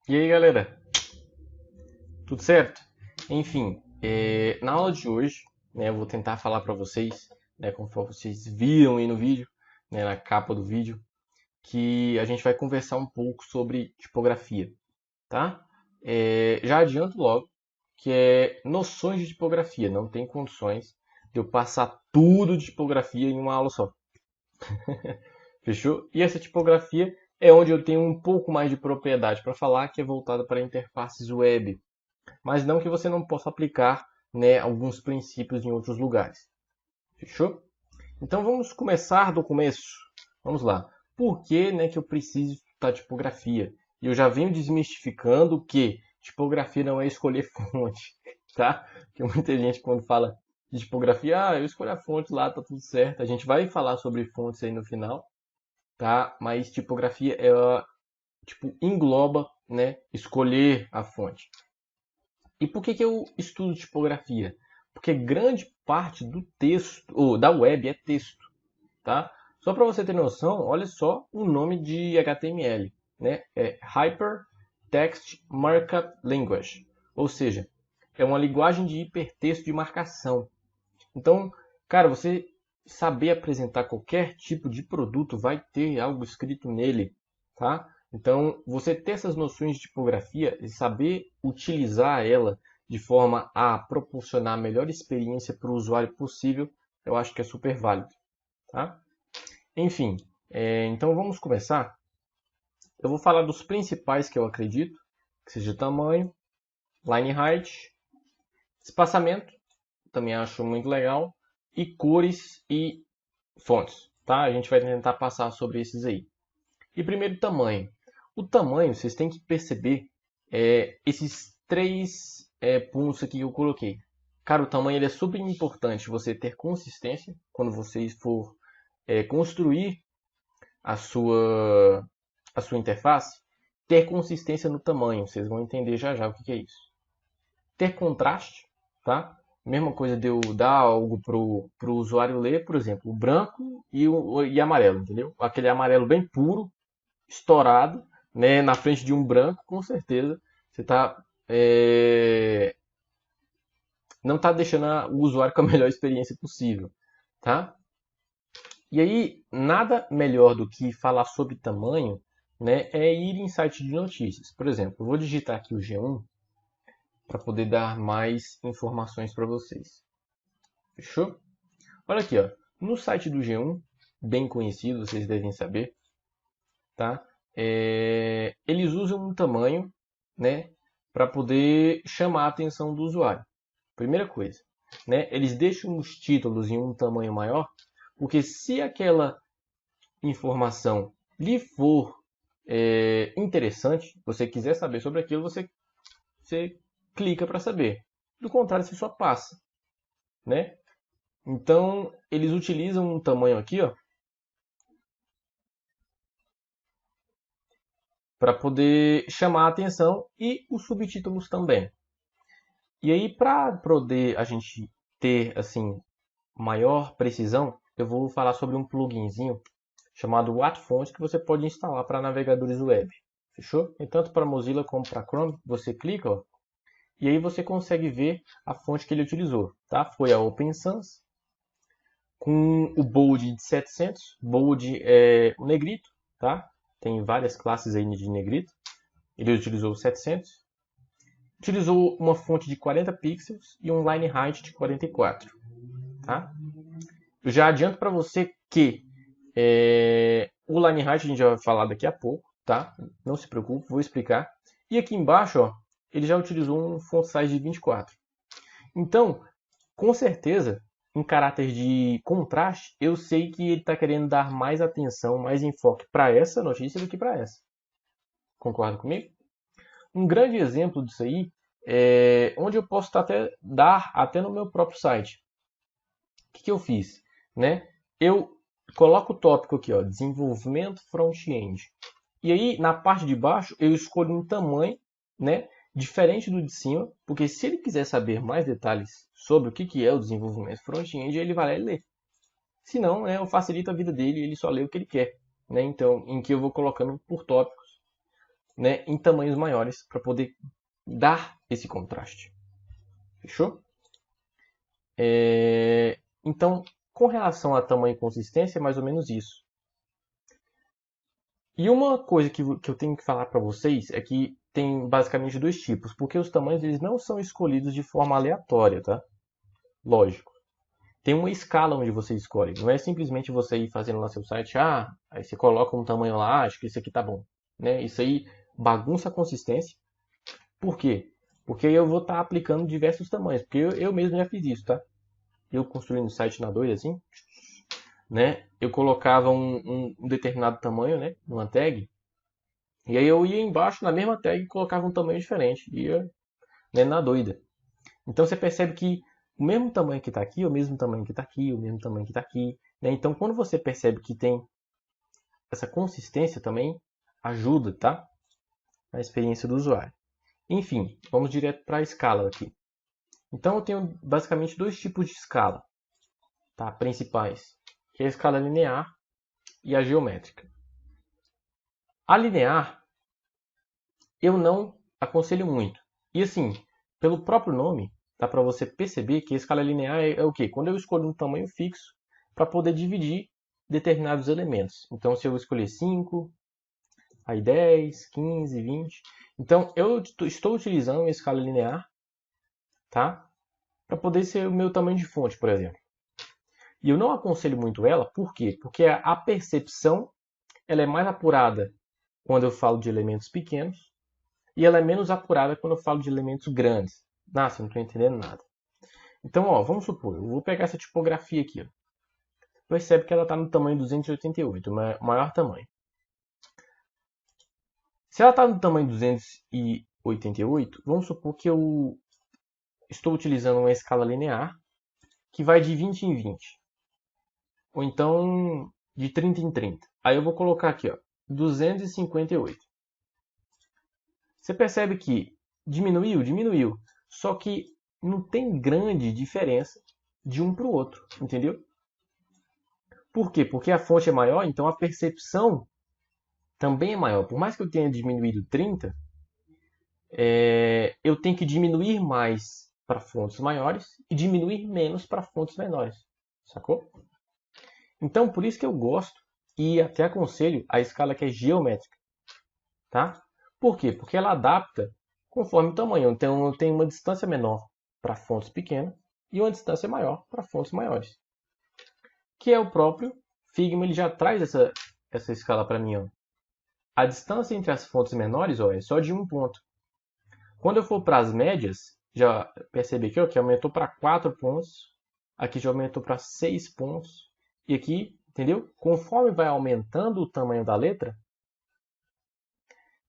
E aí, galera? Tudo certo? Enfim, na aula de hoje, né, eu vou tentar falar para vocês, né, conforme vocês viram aí no vídeo, né, na capa do vídeo, que a gente vai conversar um pouco sobre tipografia, tá? Já adianto logo que é noções de tipografia, não tem condições de eu passar tudo de tipografia em uma aula só. Fechou? E essa tipografia é onde eu tenho um pouco mais de propriedade para falar, que é voltada para interfaces web, mas não que você não possa aplicar, né, alguns princípios em outros lugares. Fechou? Então vamos começar do começo. Vamos lá. Por que, né, que eu preciso estudar tipografia? E eu já venho desmistificando que tipografia não é escolher fonte, tá? Porque muita gente quando fala de tipografia, eu escolho a fonte lá, tá tudo certo. A gente vai falar sobre fontes aí no final, tá? Mas tipografia tipo engloba, né, escolher a fonte. E por que eu estudo tipografia? Porque grande parte do texto, ou da web, é texto, tá? Só para você ter noção, olha só o nome de HTML, né? É Hypertext Markup Language, ou seja, é uma linguagem de hipertexto de marcação. Então, cara, você saber apresentar qualquer tipo de produto vai ter algo escrito nele, tá? Então, você ter essas noções de tipografia e saber utilizar ela de forma a proporcionar a melhor experiência para o usuário possível, eu acho que é super válido, tá? Enfim, então vamos começar. Eu vou falar dos principais que eu acredito, que seja tamanho, line height, espaçamento, também acho muito legal, e cores e fontes, tá? A gente vai tentar passar sobre esses aí. E primeiro, tamanho. O tamanho, vocês têm que perceber esses três pontos aqui que eu coloquei. Cara, o tamanho ele é super importante você ter consistência quando você for construir a sua interface, ter consistência no tamanho. Vocês vão entender já já o que é isso. Ter contraste, tá? Mesma coisa de eu dar algo pro usuário ler, por exemplo, o branco e amarelo, entendeu? Aquele amarelo bem puro, estourado, né, na frente de um branco, com certeza você não está deixando o usuário com a melhor experiência possível, tá? E aí, nada melhor do que falar sobre tamanho, né, é ir em site de notícias. Por exemplo, eu vou digitar aqui o G1 para poder dar mais informações para vocês. Fechou? Olha aqui, ó. No site do G1, bem conhecido, vocês devem saber, tá? Eles usam um tamanho, né, para poder chamar a atenção do usuário. Primeira coisa, né? Eles deixam os títulos em um tamanho maior, porque se aquela informação lhe for interessante, você quiser saber sobre aquilo, você clica para saber. Do contrário, você só passa, né? Então, eles utilizam um tamanho aqui, ó, para poder chamar a atenção e os subtítulos também. E aí, para poder a gente ter assim maior precisão, eu vou falar sobre um pluginzinho chamado WhatFont que você pode instalar para navegadores web. Fechou? E tanto para Mozilla como para Chrome, você clica, ó, e aí você consegue ver a fonte que ele utilizou, tá? Foi a Open Sans com o bold de 700, bold é o negrito, tá? Tem várias classes aí de negrito. Ele utilizou 700. Utilizou uma fonte de 40 pixels e um line height de 44, tá? Eu já adianto para você que o line height a gente já vai falar daqui a pouco, tá? Não se preocupe, vou explicar. E aqui embaixo, ó, ele já utilizou um font size de 24. Então, com certeza, em caráter de contraste, eu sei que ele está querendo dar mais atenção, mais enfoque para essa notícia do que para essa. Concorda comigo? Um grande exemplo disso aí é onde eu posso dar até no meu próprio site. O que eu fiz? Né? Eu coloco o tópico aqui, ó, desenvolvimento front-end. E aí, na parte de baixo, eu escolho um tamanho, né, diferente do de cima, porque se ele quiser saber mais detalhes sobre o que é o desenvolvimento front-end, ele vai lá e lê. Se não, né, eu facilito a vida dele e ele só lê o que ele quer. Né? Então, em que eu vou colocando por tópicos. né, em tamanhos maiores para poder dar esse contraste. Fechou? Então, com relação a tamanho e consistência, é mais ou menos isso. E uma coisa que eu tenho que falar para vocês é que tem basicamente dois tipos, porque os tamanhos eles não são escolhidos de forma aleatória, tá? Lógico. Tem uma escala onde você escolhe. Não é simplesmente você ir fazendo lá seu site, aí você coloca um tamanho lá, acho que esse aqui tá bom. Né? Isso aí bagunça a consistência. Por quê? Porque eu vou estar aplicando diversos tamanhos. Porque eu mesmo já fiz isso, tá? Eu construindo o site na doida assim, né? Eu colocava um determinado tamanho, né? Numa tag. E aí eu ia embaixo na mesma tag e colocava um tamanho diferente. Ia, né, na doida. Então você percebe que o mesmo tamanho que está aqui, o mesmo tamanho que está aqui, o mesmo tamanho que está aqui. Né? Então quando você percebe que tem essa consistência também, ajuda, tá? Na experiência do usuário. Enfim, vamos direto para a escala aqui. Então eu tenho basicamente dois tipos de escala, tá? Principais, que é a escala linear e a geométrica. A linear eu não aconselho muito. E assim, pelo próprio nome, dá para você perceber que a escala linear é o quê? Quando eu escolho um tamanho fixo para poder dividir determinados elementos. Então, se eu escolher 5, aí 10, 15, 20. Então, eu estou utilizando a escala linear, tá? Para poder ser o meu tamanho de fonte, por exemplo. E eu não aconselho muito ela, por quê? Porque a percepção ela é mais apurada quando eu falo de elementos pequenos e ela é menos apurada quando eu falo de elementos grandes. Nossa, eu não estou entendendo nada. Então, ó, vamos supor, eu vou pegar essa tipografia aqui. Ó. Percebe que ela está no tamanho 288, o maior tamanho. Se ela está no tamanho 288, vamos supor que eu estou utilizando uma escala linear que vai de 20 em 20. Ou então de 30 em 30. Aí eu vou colocar aqui, ó, 258. Você percebe que diminuiu? Diminuiu. Só que não tem grande diferença de um para o outro, entendeu? Por quê? Porque a fonte é maior, então a percepção também é maior. Por mais que eu tenha diminuído 30, eu tenho que diminuir mais para fontes maiores e diminuir menos para fontes menores. Sacou? Então, por isso que eu gosto e até aconselho a escala que é geométrica. Tá? Por quê? Porque ela adapta conforme o tamanho. Então, eu tenho uma distância menor para fontes pequenas e uma distância maior para fontes maiores. Que é o próprio Figma, ele já traz essa escala para mim. Ó. A distância entre as fontes menores ó, é só de um ponto. Quando eu for para as médias, já percebi aqui ó, que aumentou para 4 pontos. Aqui já aumentou para 6 pontos. E aqui, entendeu? Conforme vai aumentando o tamanho da letra,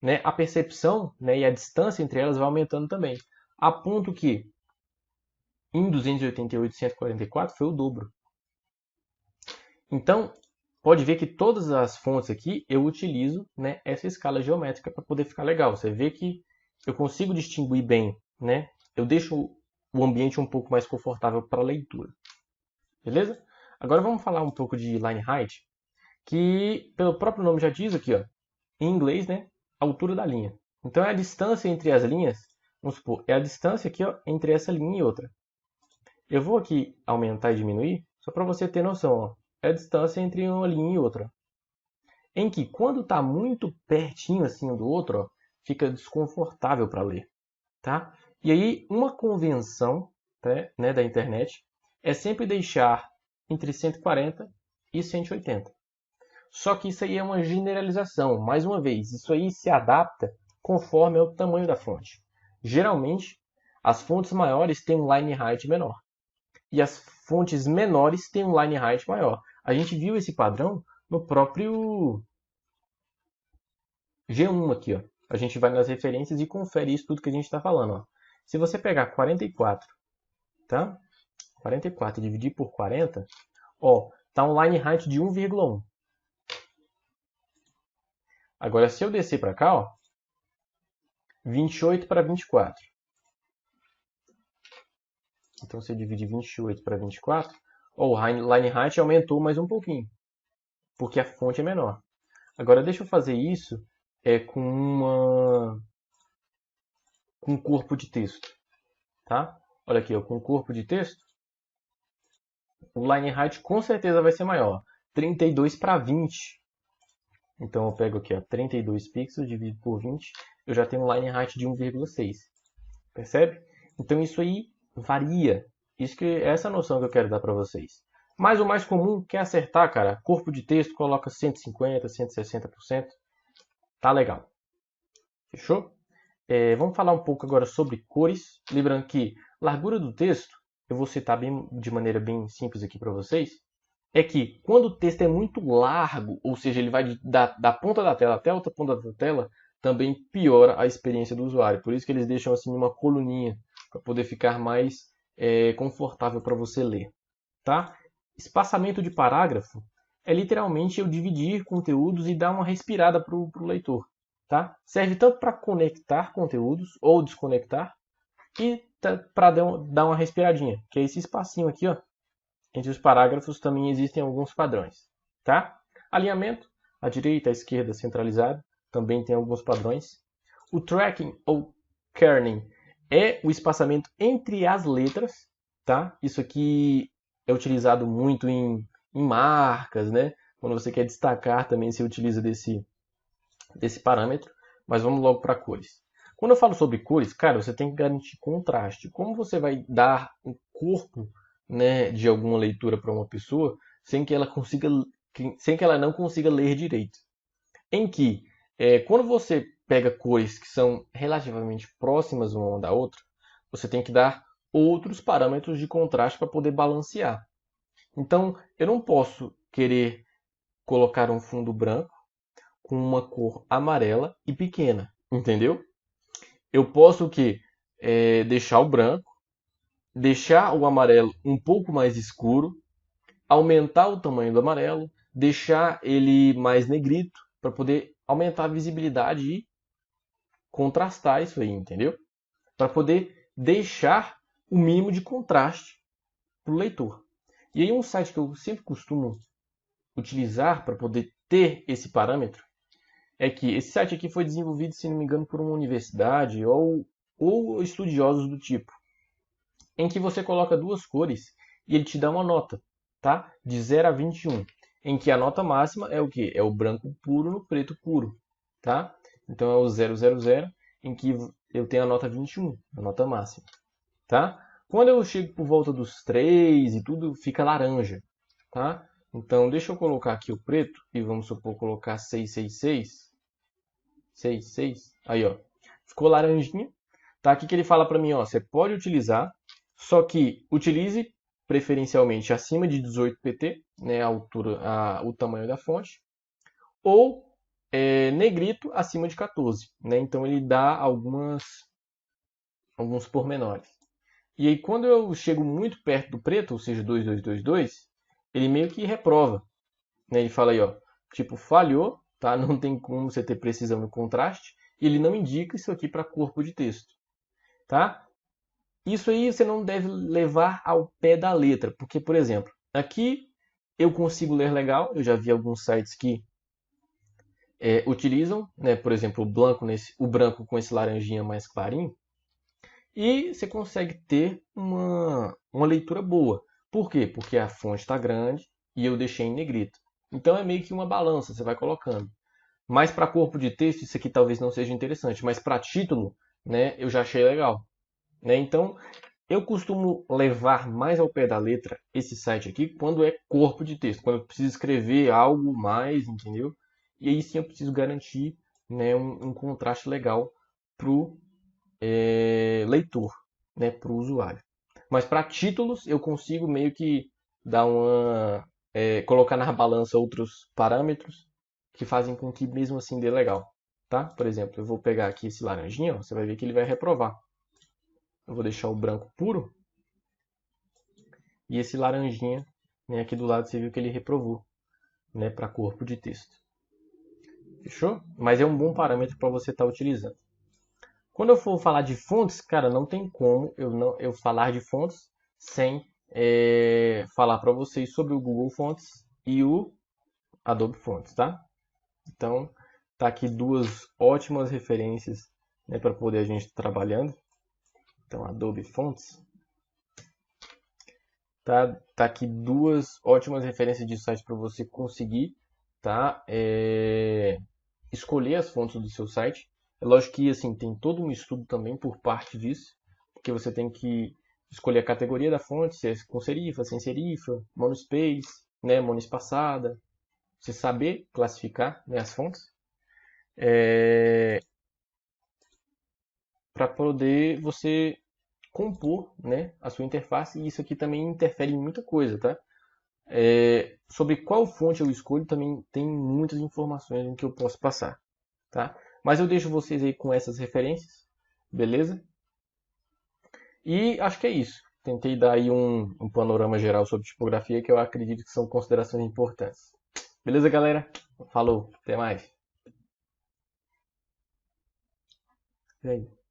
né, a percepção, né, e a distância entre elas vai aumentando também. A ponto que em 288 e 144 foi o dobro. Então, pode ver que todas as fontes aqui eu utilizo, né, essa escala geométrica para poder ficar legal. Você vê que eu consigo distinguir bem, né? Eu deixo o ambiente um pouco mais confortável para a leitura. Beleza? Agora vamos falar um pouco de line height, que pelo próprio nome já diz aqui, ó, em inglês, né, a altura da linha. Então é a distância entre as linhas, vamos supor, é a distância aqui ó, entre essa linha e outra. Eu vou aqui aumentar e diminuir, só para você ter noção. Ó. É a distância entre uma linha e outra. Em que quando está muito pertinho assim um do outro, ó, fica desconfortável para ler. Tá? E aí uma convenção né, da internet é sempre deixar entre 140 e 180. Só que isso aí é uma generalização. Mais uma vez, isso aí se adapta conforme o tamanho da fonte. Geralmente, as fontes maiores têm um line height menor. E as fontes menores têm um line height maior. A gente viu esse padrão no próprio G1 aqui. Ó. A gente vai nas referências e confere isso tudo que a gente está falando. Ó. Se você pegar 44, tá? 44 e dividir por 40, ó, tá um line height de 1,1. Agora, se eu descer para cá, ó, 28 para 24. Então, se eu dividir 28 para 24, ó, o line height aumentou mais um pouquinho, porque a fonte é menor. Agora, deixa eu fazer isso com um corpo de texto, tá? Olha aqui, ó, com corpo de texto, o line height com certeza vai ser maior, 32 para 20. Então eu pego aqui, ó, 32 pixels dividido por 20, eu já tenho um line height de 1,6. Percebe? Então isso aí varia. Isso que essa noção que eu quero dar para vocês. Mas o mais comum, quer acertar, cara, corpo de texto, coloca 150, 160%. Tá legal. Fechou? Vamos falar um pouco agora sobre cores. Lembrando que largura do texto, eu vou citar de maneira bem simples aqui para vocês, é que quando o texto é muito largo, ou seja, ele vai da ponta da tela até a outra ponta da tela, também piora a experiência do usuário. Por isso que eles deixam assim uma coluninha, para poder ficar mais confortável para você ler. Tá? Espaçamento de parágrafo é literalmente eu dividir conteúdos e dar uma respirada para o leitor. Tá? Serve tanto para conectar conteúdos ou desconectar e para dar uma respiradinha, que é esse espacinho aqui, ó. Entre os parágrafos também existem alguns padrões. Tá? Alinhamento, à direita, à esquerda, centralizado, também tem alguns padrões. O tracking ou kerning é o espaçamento entre as letras. Tá? Isso aqui é utilizado muito em marcas, né? Quando você quer destacar também se utiliza desse parâmetro. Mas vamos logo para cores. Quando eu falo sobre cores, cara, você tem que garantir contraste. Como você vai dar um corpo, né, de alguma leitura para uma pessoa sem que ela não consiga ler direito? Em que, quando você pega cores que são relativamente próximas uma da outra, você tem que dar outros parâmetros de contraste para poder balancear. Então, eu não posso querer colocar um fundo branco com uma cor amarela e pequena, entendeu? Eu posso deixar o branco, deixar o amarelo um pouco mais escuro, aumentar o tamanho do amarelo, deixar ele mais negrito para poder aumentar a visibilidade e contrastar isso aí, entendeu? Para poder deixar o mínimo de contraste para o leitor. E aí um site que eu sempre costumo utilizar para poder ter esse parâmetro é que esse site aqui foi desenvolvido, se não me engano, por uma universidade ou estudiosos do tipo, em que você coloca duas cores e ele te dá uma nota, tá? De 0 a 21, em que a nota máxima é o quê? É o branco puro no preto puro, tá? Então é o 000, em que eu tenho a nota 21, a nota máxima, tá? Quando eu chego por volta dos 3 e tudo, fica laranja, tá? Então deixa eu colocar aqui o preto e vamos supor colocar 666. 6. Aí, ó. Ficou laranjinha. Tá aqui que ele fala para mim, ó, você pode utilizar, só que utilize preferencialmente acima de 18 pt, né, a altura, o tamanho da fonte, ou negrito acima de 14, né? Então ele dá alguns pormenores. E aí quando eu chego muito perto do preto, ou seja, 2222, ele meio que reprova, né? Ele fala aí, ó, tipo, falhou, tá? Não tem como você ter precisão no contraste, e ele não indica isso aqui para corpo de texto, tá? Isso aí você não deve levar ao pé da letra, porque, por exemplo, aqui eu consigo ler legal, eu já vi alguns sites que utilizam, né, por exemplo, o branco com esse laranjinha mais clarinho, e você consegue ter uma leitura boa. Por quê? Porque a fonte está grande e eu deixei em negrito. Então é meio que uma balança, você vai colocando. Mas para corpo de texto isso aqui talvez não seja interessante, mas para título, né, eu já achei legal. Né? Então eu costumo levar mais ao pé da letra esse site aqui quando é corpo de texto, quando eu preciso escrever algo mais, entendeu? E aí sim eu preciso garantir, né, um contraste legal para o leitor, né, para o usuário. Mas para títulos eu consigo meio que dar colocar na balança outros parâmetros que fazem com que mesmo assim dê legal. Tá? Por exemplo, eu vou pegar aqui esse laranjinha, ó, você vai ver que ele vai reprovar. Eu vou deixar o branco puro. E esse laranjinha, né, aqui do lado você viu que ele reprovou, né, para corpo de texto. Fechou? Mas é um bom parâmetro para você estar utilizando. Quando eu for falar de fontes, cara, não tem como eu falar de fontes sem falar para vocês sobre o Google Fontes e o Adobe Fontes, tá? Então, Tá aqui duas ótimas referências, né, para poder a gente estar trabalhando. Então, Adobe Fonts. Tá aqui duas ótimas referências de site para você conseguir, tá, escolher as fontes do seu site. É lógico que assim, tem todo um estudo também por parte disso, porque você tem que escolher a categoria da fonte, se é com serifa, sem serifa, monospace, né, monoespaçada. Você saber classificar, né, as fontes. Para poder você compor, né, a sua interface, e isso aqui também interfere em muita coisa, tá? Sobre qual fonte eu escolho também tem muitas informações em que eu posso passar, tá? Mas eu deixo vocês aí com essas referências, beleza? E acho que é isso. Tentei dar aí um panorama geral sobre tipografia que eu acredito que são considerações importantes. Beleza, galera? Falou, até mais. E aí?